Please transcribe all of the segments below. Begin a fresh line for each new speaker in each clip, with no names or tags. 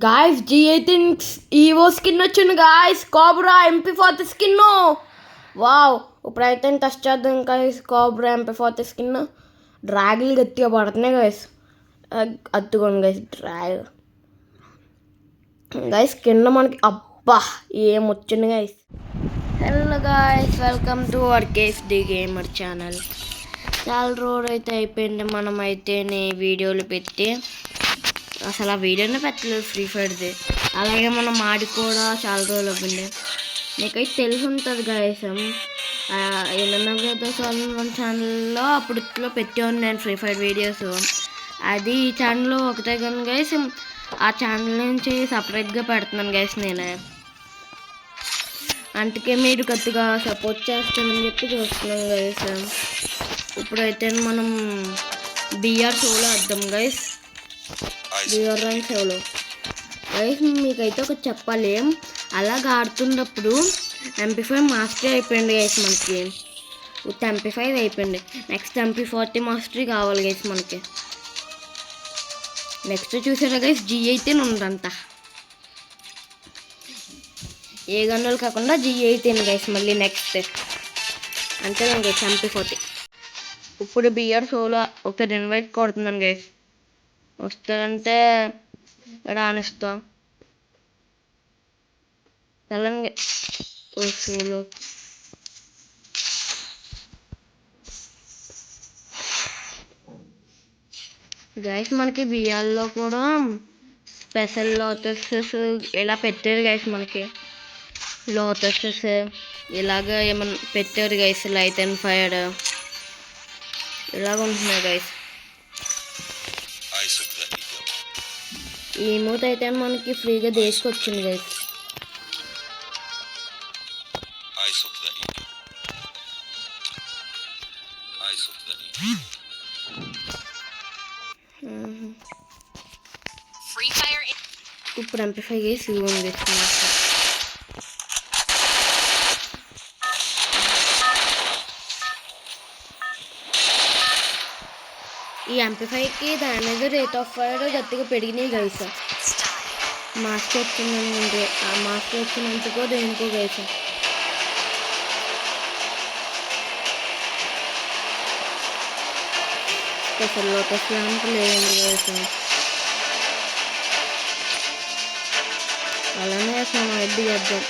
Guys G18 evo skin వచ్చింది guys. Cobra MP40 skin. Wow, ఇప్పుడైతే test చేద్దాం guys. Cobra MP40 skin. డ్రాగులు గట్టిగా పడుతున్నాయి గాయస్. అత్తుకోండి గాయస్ డ్రాగ్ గాయస్. కింద మనకి అబ్బా ఏం వచ్చింది గాయస్. Hello guys, welcome to our KFD gamer channel. చాలా రోజులు అయితే అయిపోయింది మనం అయితే వీడియోలు పెట్టి. అసలు ఆ వీడియోనే పెట్టలేదు ఫ్రీ ఫైర్ది. అలాగే మనం ఆడి కూడా చాలా రోజులు అవుతుంది. నీకైతే తెలిసి ఉంటుంది గాయస్. ఏమన్నా బ్రదర్స్ మన ఛానల్లో అప్పట్లో పెట్టాను నేను ఫ్రీ ఫైర్ వీడియోస్. అది ఈ ఛానల్లో ఒకటే కానీ గైస్, ఆ ఛానల్ నుంచి సపరేట్గా పెడుతున్నాను గైస్ నేనే. అందుకే మీరు కొద్దిగా సపోర్ట్ చేస్తానని చెప్పి చూస్తున్నాం గైస్. ఇప్పుడైతే మనం బిఆర్ షోలో వద్దాం గైస్. బిఆర్ ర్యాంక్ షోలో గైస్ మీకైతే ఒకటి చెప్పాలి. అలాగ ఆడుతున్నప్పుడు MP5 మాస్టరీ అయిపోయింది గైస్ మనకి. MP5 అయిపోయింది. నెక్స్ట్ MP40 మాస్టరీ కావాలి గైస్ మనకి. నెక్స్ట్ చూసారా గైస్ G18 ఉందంట. ఏ గన్నులు కాకుండా G18 గైస్ మళ్ళీ నెక్స్ట్. అంతే గైస్ MP40. ఇప్పుడు బిఆర్ షోలో ఒక ఇన్వైట్ కొడుతున్నాను గైస్. వస్తారంటే రానిస్తాం. తెలంగాణ షోలో గైస్ మనకి బిఆర్లో కూడా స్పెషల్ లోటసెస్ ఇలా పెట్టారు గైస్. మనకి లోటసెస్ ఇలాగ ఏమన్నా పెట్టారు గైస్. లైట్ అండ్ ఫైర్ ఇలాగ ఉంటున్నాయి గైస్. ఈ మూత అయితే మనకి ఫ్రీగా తీసుకొచ్చింది గైస్. ఇప్పుడు MP5 వేసి ఇవ్వండి. ఈ MP5కి డ్యామేజ్ రేట్ ఆఫ్ ఫైర్ గట్టిగా పెరిగినాయి గైస్. మాస్క్ వచ్చిందంటే ఆ మాస్క్ వచ్చినందుకో దేనికో గైస్. స్పెషల్ లోటస్ ల్యాంప్ లేదండి గైస్. అలానే మనం ఎడ్డి చేద్దాం.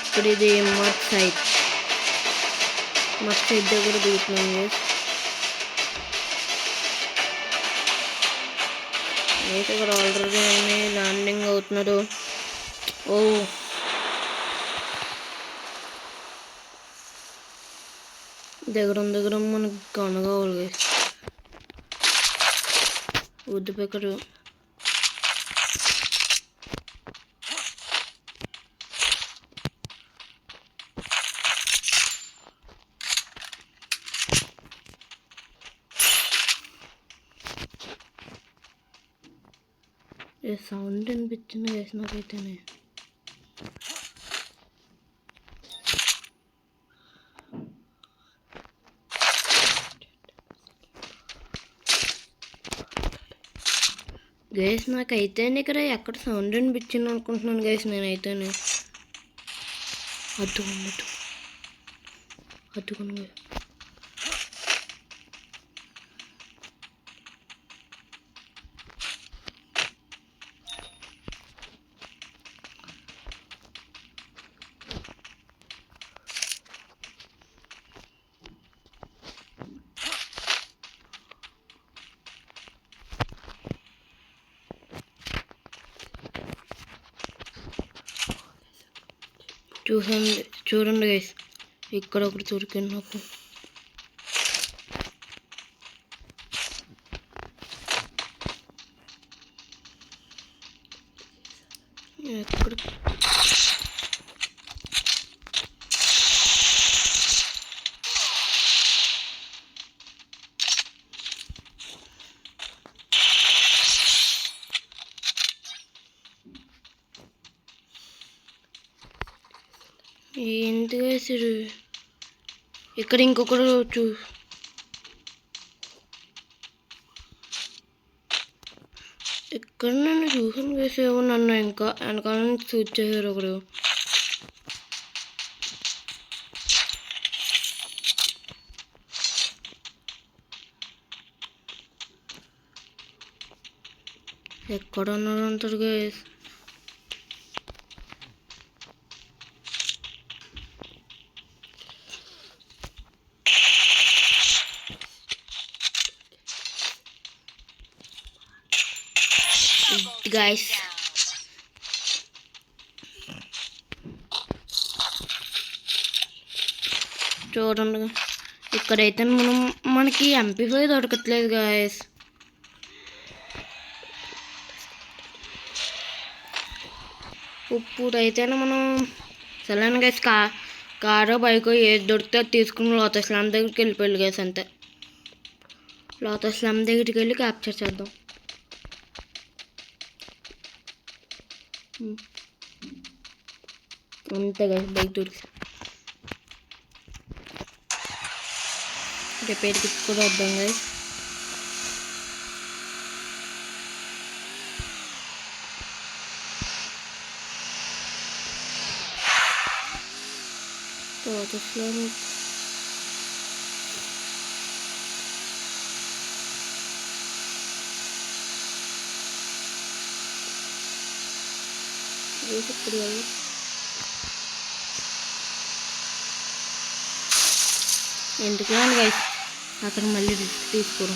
ఇప్పుడు ఇది మడ్ సైట్ దగ్గర దిగుతున్నాం గైస్. అయితే ఇక్కడ ఆల్రెడీ ల్యాండింగ్ అవుతున్నారు. ఓ దగ్గర మనకు కనగావాలి గైస్. వద్దు పెక్కరు. సౌండ్ అనిపించింది గైస్ నాకైతేనే. గైస్ నాకైతే ఇక్కడ ఎక్కడ సౌండ్ అనిపించింది అనుకుంటున్నాను గైస్ నేనైతేనే. అద్దుకుని 200 చూడండి గైస్. ఇక్కడ ఒకటి దొరికింది నాకు. ఎక్కడ ఏంటి వేసారు ఇక్కడ ఇంకొకరు ఇక్కడ నన్ను చూసాను వేసేవో నన్ను ఇంకా వెనకాల నుంచి షూట్ చేశారు ఒకడు. ఎక్కడ ఉన్నారు అంటారు గైస్. గైస్ చూడండి, ఇక్కడైతే మనకి MP5 దొరకట్లేదు గైస్. ఇప్పుడైతేనే మనం సరైన గైస్ కారో బైకో ఏది దొరికితే తీసుకుని లోటస్ స్లామ్ దగ్గరికి వెళ్ళిపోయాలి గైస్. అంతే, లోటస్ స్లామ్ దగ్గరికి వెళ్ళి క్యాప్చర్ చేద్దాం. అంతే గైస్, బైక్ దొరికి రిపేర్ కిట్ కూడా వద్దాం గైస్. లోటస్ స్లామ్ ఇప్పుడు ఎందుకు రాను గైస్, అక్కడ మళ్ళీ రిస్క్ తీసుకోరు.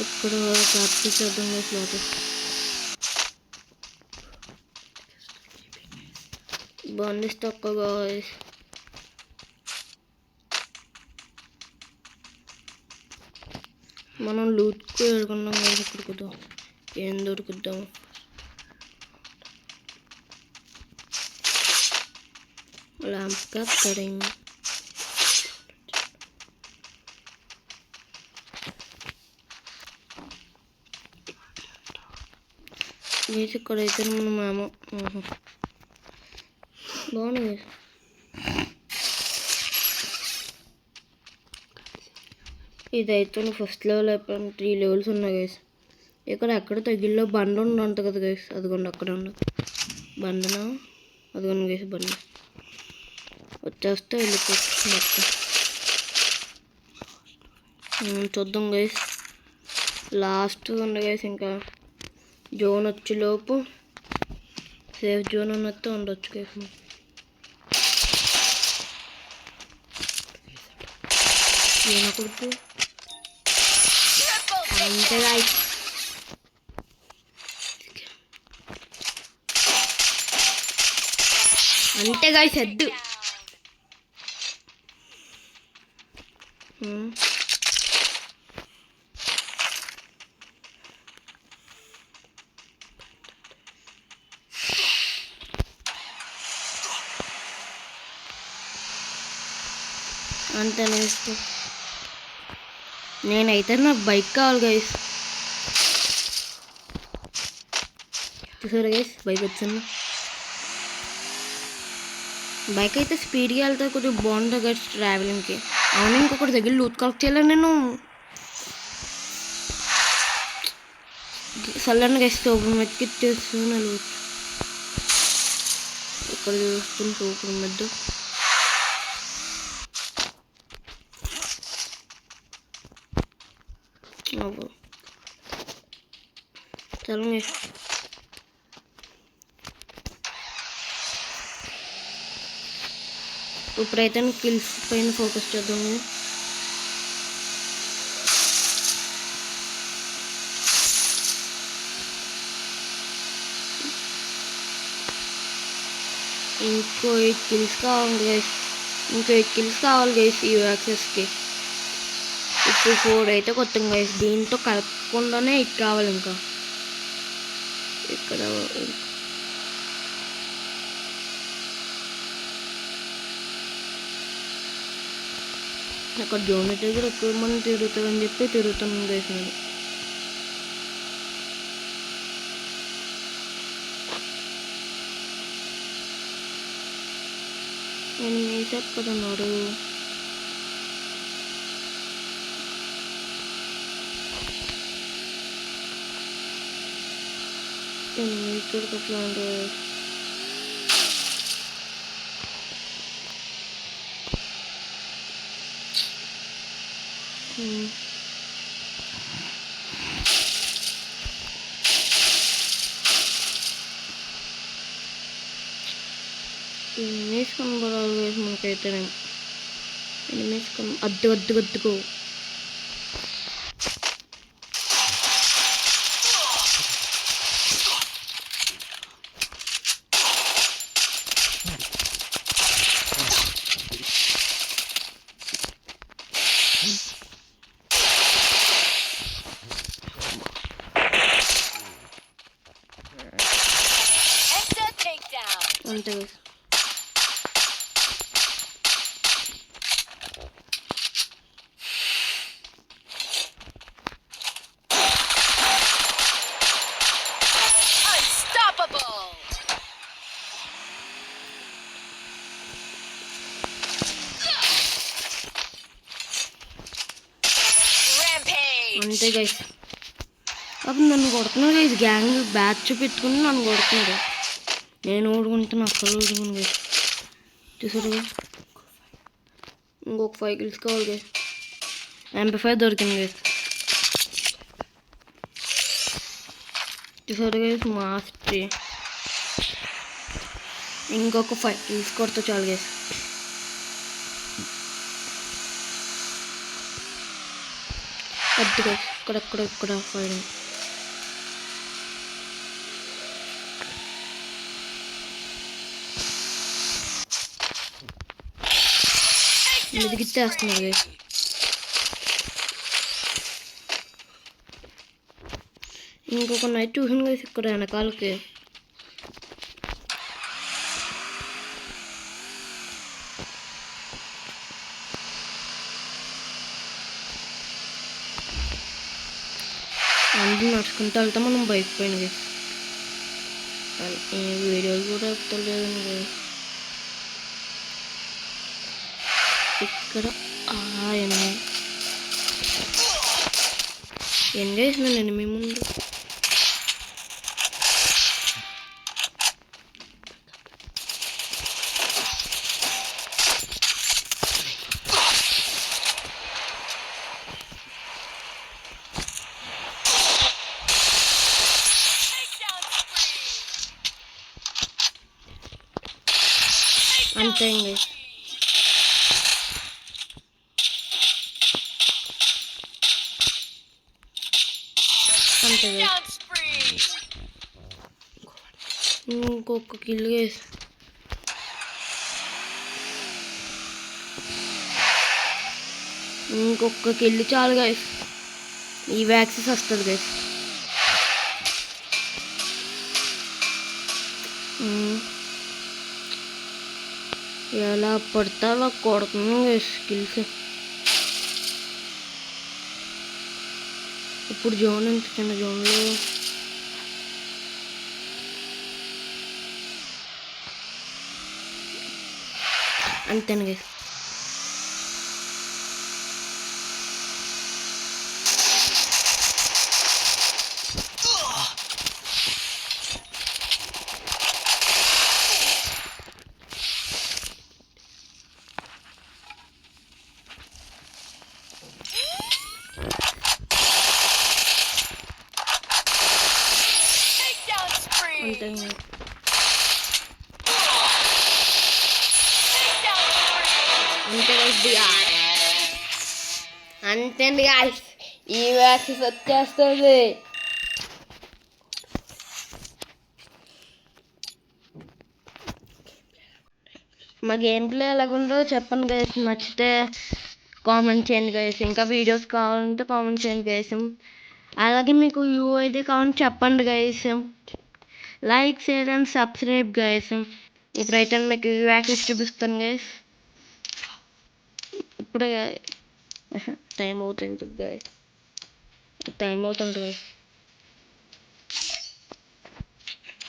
ఇక్కడ క్యాప్చర్ చేద్దాం గైస్. లోటస్ బాగుంది స్టక్ గైస్. మనం లూట్కు ఎదుర్కొన్నాం గైస్. ఇక్కడికి ఏం దొరుకుద్దాం. Lamp cap కడింగ్. గైస్ ఇక్కడైతే మనం బాగుంది. ఇదైతే ఫస్ట్ లెవెల్ అయిపోయిన 3 లెవెల్స్ ఉన్నాయి గైస్. ఇక్కడ ఎక్కడ తగిల్లో బండ ఉండంట కదా గైస్. అదిగోండి అక్కడ ఉండదు బండనా, అదిగోండి గైస్ బండ. వచ్చేస్తే వెళ్ళిపోతుంది మొత్తం. చూద్దాం గైస్, లాస్ట్ ఉంది గైస్. ఇంకా జోన్ వచ్చేలోపు సేఫ్ జోన్ ఉన్నట్టు ఉండొచ్చు గైస్. ఏనకూడదు అంతే గైస్. అంతే గైస్ ఎద్దు. అంతే నేస్తూ నేనైతే నాకు బైక్ కావాలి గైస్. చూసారా గైస్, బైక్ వచ్చాను. బైక్ అయితే స్పీడ్గా వెళ్తే కొంచెం బాగుంటుంది గైస్ ట్రావెలింగ్కి. అవును, ఇంకొకటి దగ్గర లూట్ కలెక్ట్ చేయాలి నేను. సల్లన్ గైస్ సూపర్ మెత్కి ఇచ్చేస్తున్నా లూట్. ఇక్కడ చూస్తున్న సూపర్ మెద్దు. చలో ఇప్పుడైతే కిల్స్ పైన ఫోకస్ చేద్దాం. ఇంకో 8 కిల్స్ కావాలి గైస్. ఇంకో 8 కిల్స్ కావాలి గైస్ ఈ యాక్సెస్కి. ఇప్పుడు 4 అయితే కొత్త గైస్. దీంతో కలపకుండానే 8 కావాలి. ఇంకా ఇక్కడ అక్కడ జోన్ దగ్గర ఎక్కువ మంది తిరుగుతారని చెప్పి తిరుగుతున్నాను గైస్ నేను. ఎనిమిస్ ఎక్కడ ఉన్నారు? ఎనిమిస్ దొరకట్లేదు. ఎనిమిస్ కనబడాలి గైస్ మనకైతే. ఎనిమిస్ అద్దుకో. అంతే గైస్. అంతే గైస్. అప్పుడు నన్ను కొడుతున్నారు గైస్. గ్యాంగ్ బ్యాచ్ పెట్టుకుని నన్ను కొడుతున్నారు. నేను ఓడుకుంటున్నా, అసలు ఓడుకుని గైస్. చూసారు గైస్, ఇంకొక 5 kills కావాలి గైస్. MP5 దొరికింది గైస్. చూసారు గైస్, మాస్టర్. ఇంకొక 5 kills కొడితే చాలు గైస్. వద్దు గైస్, ఇక్కడ ఫైరింగ్. ఎదిగిచ్చేస్తున్నారు గైస్. ఇంకొక నైట్ చూసాను గైస్ ఇక్కడ వెనకాలకి. అందరూ నడుచుకుంటూ వెళ్తాం, మనం బైక్ పైన గైస్. వీడియోలు కూడా ఎత్తలేదండి గైస్. ఇక్కడ ఎనిమి ఏం చేసిన ఎనిమి ముందు. అంతే గైస్. అంతే గైస్. ఇంకొక కిల్ గైస్. ఇంకొక కిల్ చాలు గైస్. ఈ వ్యాక్సిస్ వస్తుంది గైస్. ఎలా పడితే అలా కొడుతున్నాం గైస్ స్కిల్స్. ఇప్పుడు జోన్ ఎంత చిన్న జోన్లో. అంతేను గైస్. అంతేండి గాయ్స్, ఈ వ్యాక్సిస్ వచ్చేస్తుంది. మా గేమ్ ప్లే ఎలాగుందో చెప్పండి గైస్. నచ్చితే కామెంట్ చేయండి గైస్. ఇంకా వీడియోస్ కావాలంటే కామెంట్ చేయండి గైస్. అలాగే మీకు యూఐడి కావాలంటే చెప్పండి guys. Like share and subscribe guys. ఇప్పుడైతే మీకు వ్యాక్సిస్ చూపిస్తాను గైస్. ఇప్పుడే టైం అవుతుంది గైస్. గైస్.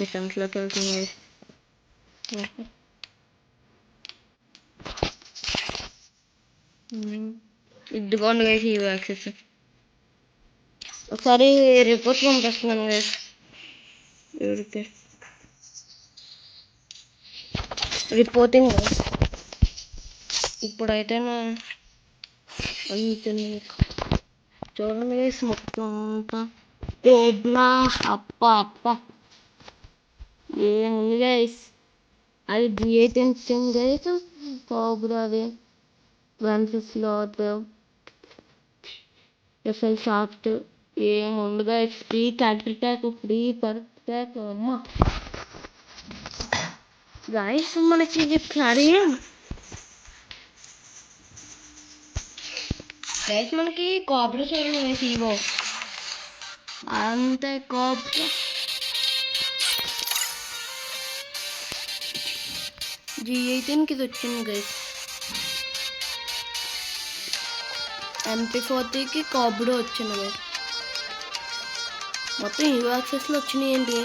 మిషన్స్లోకి వెళ్తుంది గైస్. ఇదిగోండి గైస్ ఈ యాక్సెస్. ఒకసారి రిపోర్ట్ పంపిస్తున్నాను గైస్ ఎవరికి రిపోర్టింగ్ గైస్. ఇప్పుడైతే చూడండి గైస్ మొత్తం అంతా అప్ప ఏంది గైస్ అది G8 గైస్. కోబ్రా అది 150 స్లాట్ ఎస్ఎల్ షాఫ్ట్ ఏముంది గైస్. ఫ్రీ క్యాటర్ ట్యాక్, ఫ్రీ పర్క్ ట్యాక్. అమ్మ గైస్ మనకి సరే గైస్ మనకి కోబ్రా చూడండి గైస్ ఇవో అంతే కోబ్రా G18కి ఇది వచ్చింది గైస్. MP40కి కోబ్రా వచ్చింది గైస్. మొత్తం ఈ యాక్సెస్లో వచ్చినాయి ఏంటి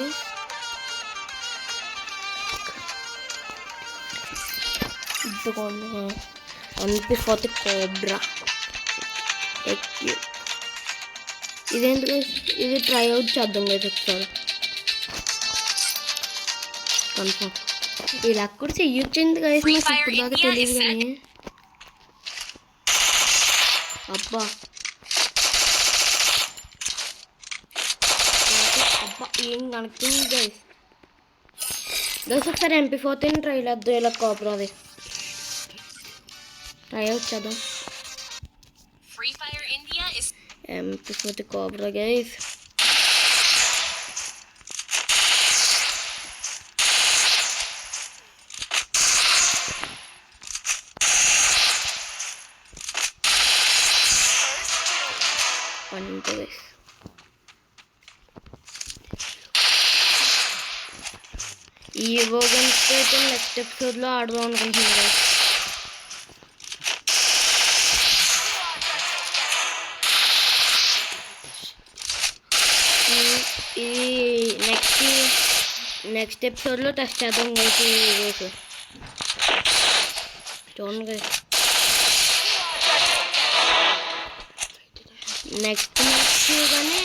ఇదిగోండి MP40 కోబ్రా ఇదేంటి గైస్. ఇది ట్రై అవుట్ చేద్దాం గైస్ ఒకసారి కన్ఫర్మ్. ఇలా కూడా చెయ్యొచ్చింది గైస్ నాకు ఇప్పుడు దాకా తెలియదు కానీ అబ్బా ఏం కనెక్టింగ్ గైస్. ఒకసారి MP40 ట్రై చేద్దాం ఇలా కోబ్రా అది ట్రై అవుట్ చేద్దాం. MP40 cobra guys. అంతే గైస్. ఈ గన్స్ అయితే నెక్స్ట్ ఎపిసోడ్లో ఆడదాం అనుకుంటున్నాను గైస్. ఈ నెక్స్ట్ ఎపిసోడ్లో టెస్ట్ చేద్దాం గైస్. ఈరోజు చూడండి గైస్. నెక్స్ట్ కానీ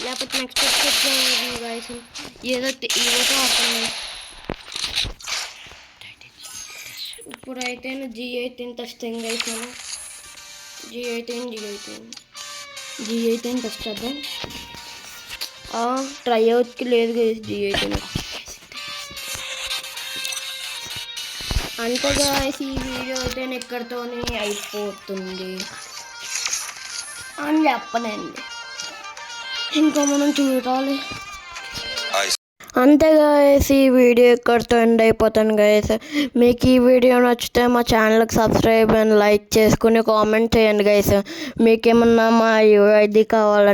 లేకపోతే నెక్స్ట్ ఎపిసోడ్ గైస్ ఏదో ఈరోజు వస్తుంది. ఇప్పుడైతే G18 టెస్టింగ్ గైస్. మనం G18 టెస్ట్ చేద్దాం. ట్రై అవుట్కి లేదు గైస్ G18. అంతే గైస్ ఈ వీడియో అయితే ఇక్కడితోనే అయిపోతుంది అని చెప్పనండి. ఇంకా మనం చూడాలి. అంతే గైస్ ఈ వీడియో ఇక్కడితో ఎండ్ అయిపోతాను గైస్. మీకు ఈ వీడియో నచ్చితే మా ఛానల్కి సబ్స్క్రైబ్ అండ్ లైక్ చేసుకుని కామెంట్ చేయండి గైస్. మీకేమన్నా మా UID కావాలంటే